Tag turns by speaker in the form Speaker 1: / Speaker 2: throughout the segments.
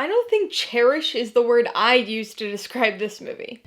Speaker 1: I don't think cherish is the word I'd use to describe this movie.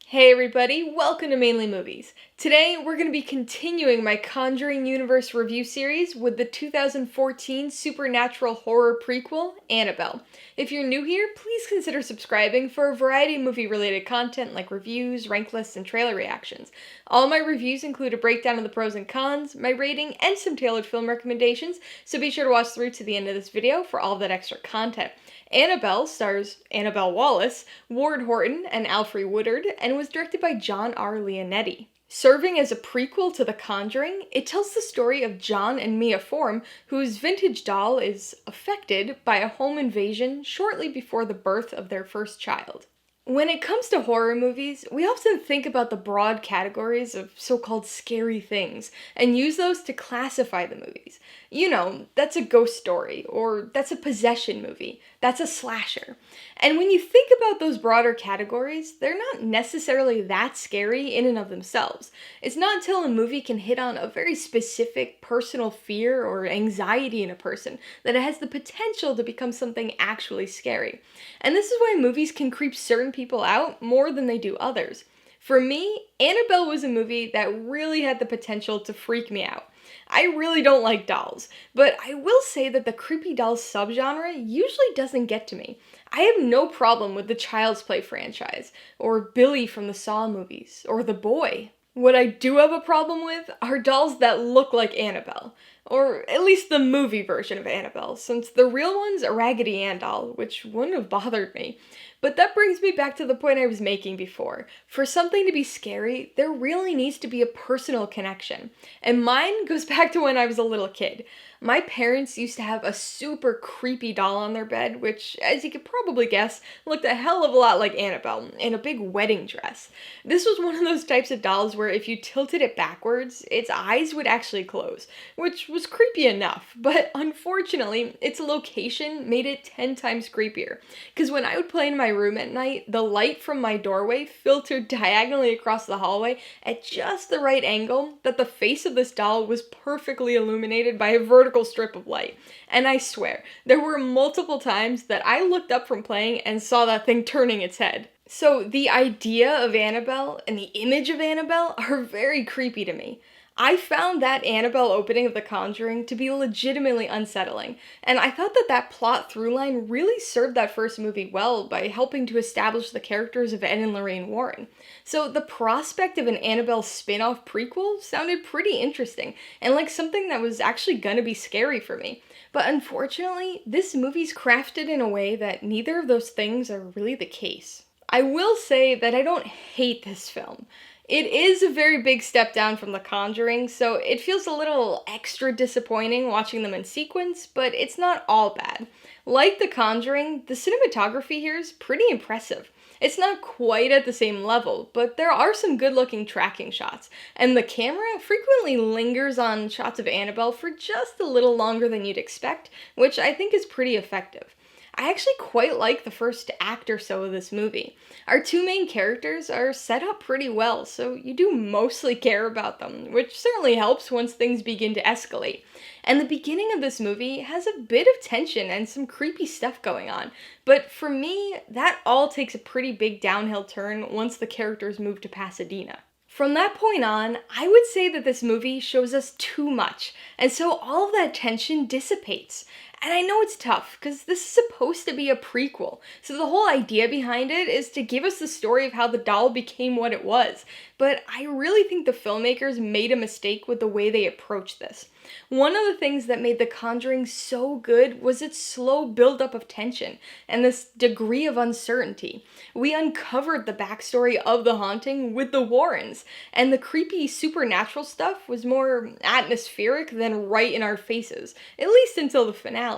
Speaker 1: Hey everybody, welcome to Mainely Movies. Today we're going to be continuing my Conjuring universe review series with the 2014 supernatural horror prequel, Annabelle. If you're new here, please consider subscribing for a variety of movie-related content like reviews, rank lists, and trailer reactions. All my reviews include a breakdown of the pros and cons, my rating, and some tailored film recommendations, so be sure to watch through to the end of this video for all of that extra content. Annabelle stars Annabelle Wallis, Ward Horton, and Alfre Woodard, and was directed by John R. Leonetti. Serving as a prequel to The Conjuring, it tells the story of John and Mia Form, whose vintage doll is affected by a home invasion shortly before the birth of their first child. When it comes to horror movies, we often think about the broad categories of so-called scary things and use those to classify the movies. You know, that's a ghost story, or that's a possession movie, that's a slasher. And when you think about those broader categories, they're not necessarily that scary in and of themselves. It's not until a movie can hit on a very specific personal fear or anxiety in a person that it has the potential to become something actually scary. And this is why movies can creep certain people out more than they do others. For me, Annabelle was a movie that really had the potential to freak me out. I really don't like dolls, but I will say that the creepy dolls subgenre usually doesn't get to me. I have no problem with the Child's Play franchise, or Billy from the Saw movies, or The Boy. What I do have a problem with are dolls that look like Annabelle, or at least the movie version of Annabelle, since the real one's a Raggedy Ann doll, which wouldn't have bothered me. But that brings me back to the point I was making before. For something to be scary, there really needs to be a personal connection. And mine goes back to when I was a little kid. My parents used to have a super creepy doll on their bed, which, as you could probably guess, looked a hell of a lot like Annabelle, in a big wedding dress. This was one of those types of dolls where if you tilted it backwards, its eyes would actually close, which was creepy enough, but unfortunately, its location made it 10 times creepier. Because when I would play in my room at night, the light from my doorway filtered diagonally across the hallway at just the right angle that the face of this doll was perfectly illuminated by a vertical strip of light. And I swear, there were multiple times that I looked up from playing and saw that thing turning its head. So the idea of Annabelle and the image of Annabelle are very creepy to me. I found that Annabelle opening of The Conjuring to be legitimately unsettling, and I thought that that plot throughline really served that first movie well by helping to establish the characters of Ed and Lorraine Warren. So the prospect of an Annabelle spin-off prequel sounded pretty interesting, and like something that was actually gonna be scary for me. But unfortunately, this movie's crafted in a way that neither of those things are really the case. I will say that I don't hate this film. It is a very big step down from The Conjuring, so it feels a little extra disappointing watching them in sequence, but it's not all bad. Like The Conjuring, the cinematography here is pretty impressive. It's not quite at the same level, but there are some good-looking tracking shots, and the camera frequently lingers on shots of Annabelle for just a little longer than you'd expect, which I think is pretty effective. I actually quite like the first act or so of this movie. Our two main characters are set up pretty well, so you do mostly care about them, which certainly helps once things begin to escalate. And the beginning of this movie has a bit of tension and some creepy stuff going on, but for me, that all takes a pretty big downhill turn once the characters move to Pasadena. From that point on, I would say that this movie shows us too much, and so all of that tension dissipates. And I know it's tough, because this is supposed to be a prequel, so the whole idea behind it is to give us the story of how the doll became what it was, but I really think the filmmakers made a mistake with the way they approached this. One of the things that made The Conjuring so good was its slow buildup of tension, and this degree of uncertainty. We uncovered the backstory of the haunting with the Warrens, and the creepy supernatural stuff was more atmospheric than right in our faces, at least until the finale.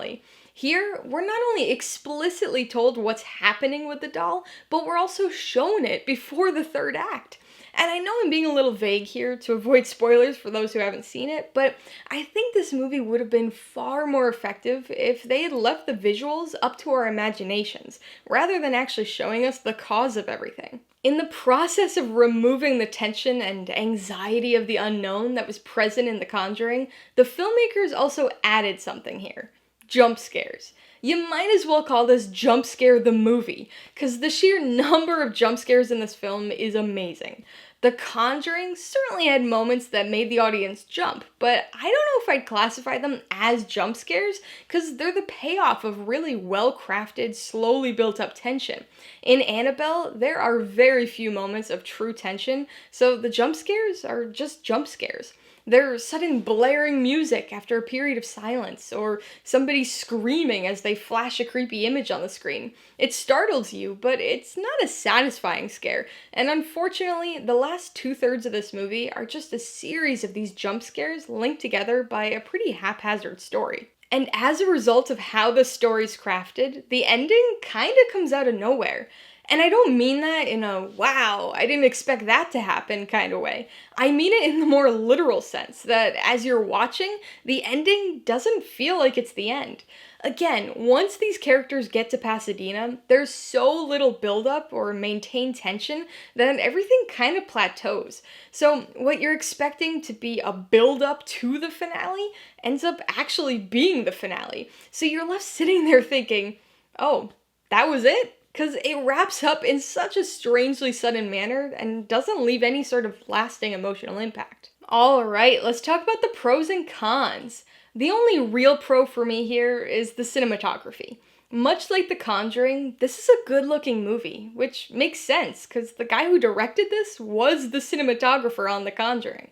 Speaker 1: Here, we're not only explicitly told what's happening with the doll, but we're also shown it before the third act. And I know I'm being a little vague here to avoid spoilers for those who haven't seen it, but I think this movie would have been far more effective if they had left the visuals up to our imaginations, rather than actually showing us the cause of everything. In the process of removing the tension and anxiety of the unknown that was present in The Conjuring, the filmmakers also added something here: jump scares. You might as well call this Jump Scare the Movie, because the sheer number of jump scares in this film is amazing. The Conjuring certainly had moments that made the audience jump, but I don't know if I'd classify them as jump scares, because they're the payoff of really well-crafted, slowly built-up tension. In Annabelle, there are very few moments of true tension, so the jump scares are just jump scares. There's sudden blaring music after a period of silence, or somebody screaming as they flash a creepy image on the screen. It startles you, but it's not a satisfying scare, and unfortunately, the last two-thirds of this movie are just a series of these jump scares linked together by a pretty haphazard story. And as a result of how the story's crafted, the ending kinda comes out of nowhere. And I don't mean that in a, wow, I didn't expect that to happen kind of way. I mean it in the more literal sense, that as you're watching, the ending doesn't feel like it's the end. Again, once these characters get to Pasadena, there's so little buildup or maintained tension that everything kind of plateaus. So what you're expecting to be a build-up to the finale ends up actually being the finale. So you're left sitting there thinking, oh, that was it? Because it wraps up in such a strangely sudden manner and doesn't leave any sort of lasting emotional impact. Alright, let's talk about the pros and cons. The only real pro for me here is the cinematography. Much like The Conjuring, this is a good-looking movie, which makes sense, because the guy who directed this was the cinematographer on The Conjuring.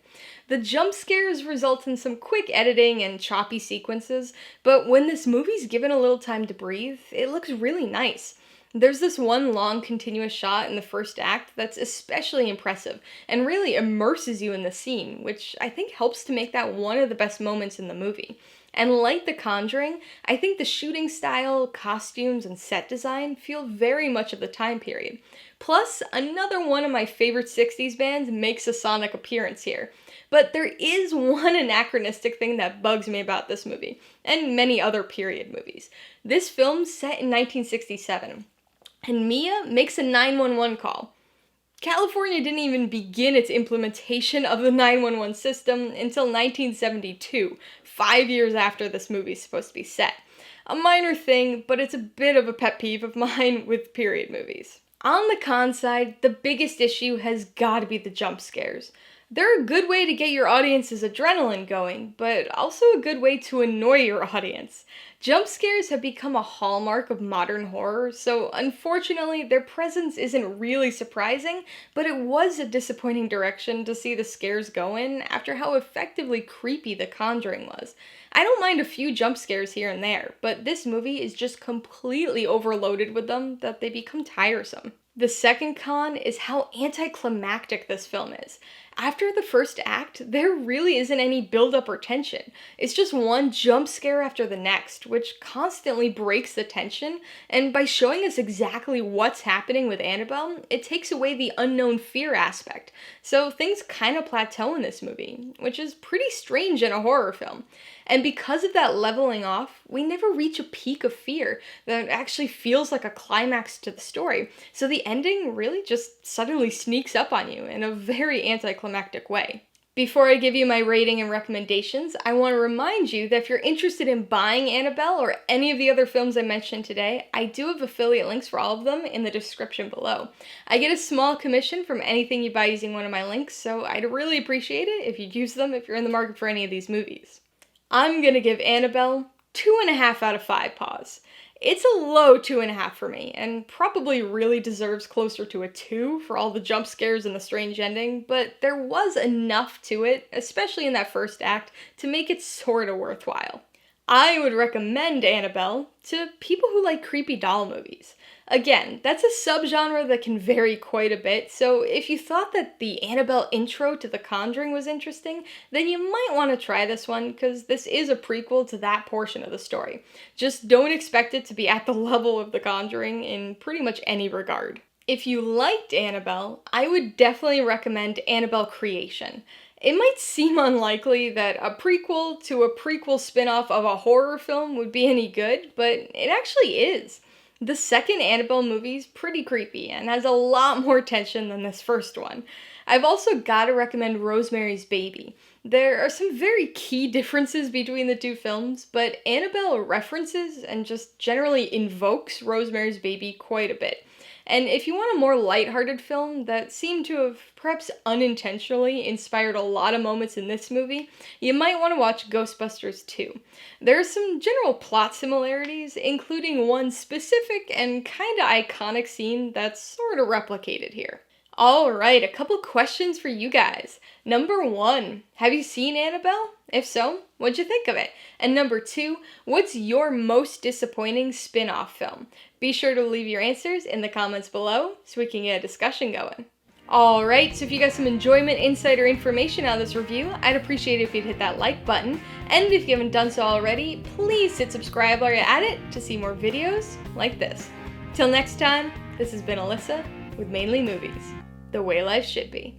Speaker 1: The jump scares result in some quick editing and choppy sequences, but when this movie's given a little time to breathe, it looks really nice. There's this one long continuous shot in the first act that's especially impressive and really immerses you in the scene, which I think helps to make that one of the best moments in the movie. And like The Conjuring, I think the shooting style, costumes, and set design feel very much of the time period. Plus, another one of my favorite 60s bands makes a sonic appearance here. But there is one anachronistic thing that bugs me about this movie, and many other period movies. This film's set in 1967. And Mia makes a 911 call. California didn't even begin its implementation of the 911 system until 1972, 5 years after this movie's supposed to be set. A minor thing, but it's a bit of a pet peeve of mine with period movies. On the con side, the biggest issue has gotta be the jump scares. They're a good way to get your audience's adrenaline going, but also a good way to annoy your audience. Jump scares have become a hallmark of modern horror, so unfortunately their presence isn't really surprising, but it was a disappointing direction to see the scares go in after how effectively creepy The Conjuring was. I don't mind a few jump scares here and there, but this movie is just completely overloaded with them that they become tiresome. The second con is how anticlimactic this film is. After the first act, there really isn't any build-up or tension. It's just one jump scare after the next, which constantly breaks the tension, and by showing us exactly what's happening with Annabelle, it takes away the unknown fear aspect. So things kind of plateau in this movie, which is pretty strange in a horror film. And because of that leveling off, we never reach a peak of fear that actually feels like a climax to the story. So the ending really just suddenly sneaks up on you in a very anticlimactic way. Before I give you my rating and recommendations, I want to remind you that if you're interested in buying Annabelle or any of the other films I mentioned today, I do have affiliate links for all of them in the description below. I get a small commission from anything you buy using one of my links, so I'd really appreciate it if you'd use them if you're in the market for any of these movies. I'm gonna give Annabelle 2.5 out of 5 paws. It's a low 2.5 for me, and probably really deserves closer to a 2 for all the jump scares and the strange ending, but there was enough to it, especially in that first act, to make it sorta worthwhile. I would recommend Annabelle to people who like creepy doll movies. Again, that's a subgenre that can vary quite a bit, so if you thought that the Annabelle intro to The Conjuring was interesting, then you might want to try this one, because this is a prequel to that portion of the story. Just don't expect it to be at the level of The Conjuring in pretty much any regard. If you liked Annabelle, I would definitely recommend Annabelle Creation. It might seem unlikely that a prequel to a prequel spin-off of a horror film would be any good, but it actually is. The second Annabelle movie is pretty creepy and has a lot more tension than this first one. I've also got to recommend Rosemary's Baby. There are some very key differences between the two films, but Annabelle references and just generally invokes Rosemary's Baby quite a bit. And if you want a more lighthearted film that seemed to have perhaps unintentionally inspired a lot of moments in this movie, you might want to watch Ghostbusters 2. There are some general plot similarities, including one specific and kinda iconic scene that's sort of replicated here. Alright, a couple questions for you guys. Number 1, have you seen Annabelle? If so, what'd you think of it? And number 2, what's your most disappointing spin-off film? Be sure to leave your answers in the comments below so we can get a discussion going. Alright, so if you got some enjoyment, insight, or information out of this review, I'd appreciate it if you'd hit that like button. And if you haven't done so already, please hit subscribe while you're at it to see more videos like this. Till next time, this has been Alyssa with Mainly Movies, the way life should be.